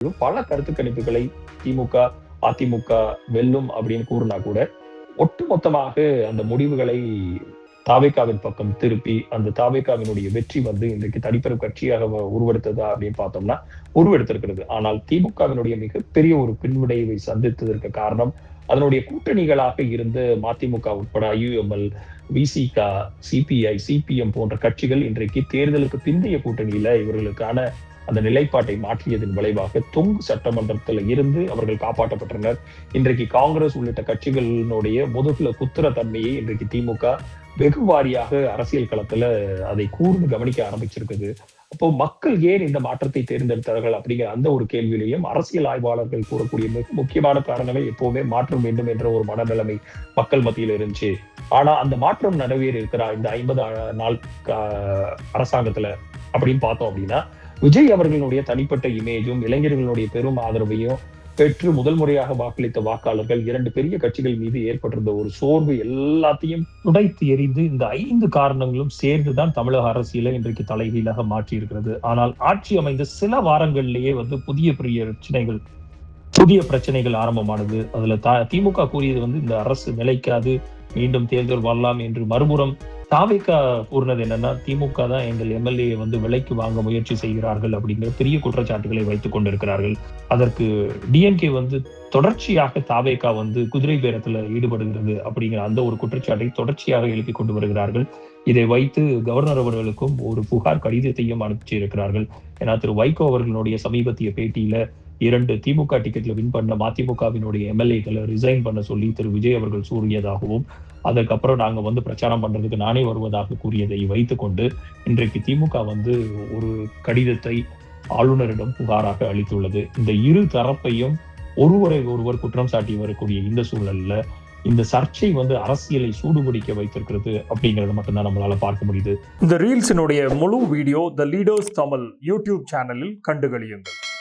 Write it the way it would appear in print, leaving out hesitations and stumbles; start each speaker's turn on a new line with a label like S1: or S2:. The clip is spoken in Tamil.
S1: பல கருத்து கணிப்புகளை திமுக, அதிமுக வெல்லும் அப்படின்னு கூறினா கூட ஒட்டுமொத்தமாக அந்த முடிவுகளை தாவேகாவின் பக்கம் திருப்பி அந்த தாவேகாவினுடைய வெற்றி இன்றைக்கு தனிப்பெரும் கட்சியாக உருவெடுத்ததா அப்படின்னு பார்த்தோம்னா உருவெடுத்திருக்கிறது. ஆனால் திமுகவினுடைய மிகப்பெரிய ஒரு பின்விளைவை சந்தித்ததற்கு காரணம் அதனுடைய கூட்டணிகளாக இருந்த மதிமுக உட்பட IUML, VCK, CPI, CPM போன்ற கட்சிகள் இன்றைக்கு தேர்தலுக்கு பிந்தைய கூட்டணியில இவர்களுக்கான அந்த நிலைப்பாட்டை மாற்றியதன் விளைவாக தொங்கு சட்டமன்றத்தில் இருந்து அவர்கள் காப்பாற்றப்பட்டனர். இன்றைக்கு காங்கிரஸ் உள்ளிட்ட கட்சிகளினுடைய முதுகுல குத்துற தன்மையை இன்றைக்கு திமுக வெகு வாரியாக அரசியல் களத்துல அதை கூர்ந்து கவனிக்க ஆரம்பிச்சிருக்குது. அப்போ மக்கள் ஏன் இந்த மாற்றத்தை தேர்ந்தெடுத்தார்கள் அப்படிங்கிற அந்த ஒரு கேள்வியிலையும் அரசியல் ஆய்வாளர்கள் கூறக்கூடிய மிக முக்கியமான காரணங்கள் எப்பவுமே மாற்றம் வேண்டும் என்ற ஒரு மனநிலைமை மக்கள் மத்தியில் இருந்துச்சு. ஆனா அந்த மாற்றம் நடைபெற இருக்கிற இந்த 50 நாள் அரசாங்கத்துல அப்படின்னு பார்த்தோம் அப்படின்னா விஜய் அவர்களுடைய தனிப்பட்ட இமேஜும் இளைஞர்களுடைய பெரும் ஆதரவையும் பெற்று முதல் முறையாக வாக்களித்த வாக்காளர்கள் 2 பெரிய கட்சிகள் மீது ஏற்பட்டிருந்த ஒரு சோர்வு எல்லாத்தையும் துடைத்து எறிந்து இந்த 5 காரணங்களும் சேர்ந்துதான் தமிழக அரசியலை இன்றைக்கு தலைகீழாக மாற்றி இருக்கிறது. ஆனால் ஆட்சி அமைந்த சில வாரங்களிலேயே புதிய பிரச்சனைகள் ஆரம்பமானது. அதுல திமுக கூறியது இந்த அரசு நிலைக்காது, மீண்டும் தேர்தல் வரலாம் என்று. மறுபுறம் தாவேகா கூறினது என்னன்னா, திமுக தான் எங்கள் MLA விலைக்கு வாங்க முயற்சி செய்கிறார்கள் அப்படிங்கிற பெரிய குற்றச்சாட்டுகளை வைத்துக் கொண்டிருக்கிறார்கள். அதற்கு DMK தொடர்ச்சியாக தாவேகா குதிரை பேரத்துல ஈடுபடுகிறது அப்படிங்கிற அந்த ஒரு குற்றச்சாட்டை தொடர்ச்சியாக எழுப்பி கொண்டு வருகிறார்கள். இதை வைத்து கவர்னர் அவர்களுக்கும் ஒரு புகார் கடிதத்தையும் அனுப்பிச்சு இருக்கிறார்கள். ஏன்னா திரு வைகோ அவர்களுடைய சமீபத்திய பேட்டியில 2 திமுக டிக்கெட்ல வின் பண்ண மதிமுகவினுடைய MLA-க்களை ரிசைன் பண்ண சொல்லி திரு விஜய் அவர்கள் கூறியதாகவும், அதுக்கப்புறம் நாங்க பிரச்சாரம் பண்றதுக்கு நானே வருவதாக கூறியதை வைத்துக் கொண்டு இன்றைக்கு திமுக ஒரு கடிதத்தை ஆளுநரிடம் புகாராக அளித்துள்ளது. இந்த இரு தரப்பையும் ஒருவரை ஒருவர் குற்றம் சாட்டி வரக்கூடிய இந்த சூழல்ல இந்த சர்ச்சை அரசியலை சூடுபிடிக்க வைத்திருக்கிறது அப்படிங்கறத மட்டும்தான் நம்மளால பார்க்க முடியுது.
S2: இந்த ரீல்ஸினுடைய முழு வீடியோ த லீடர்ஸ் தமிழ் யூடியூப் சேனலில் கண்டுகளியுங்கள்.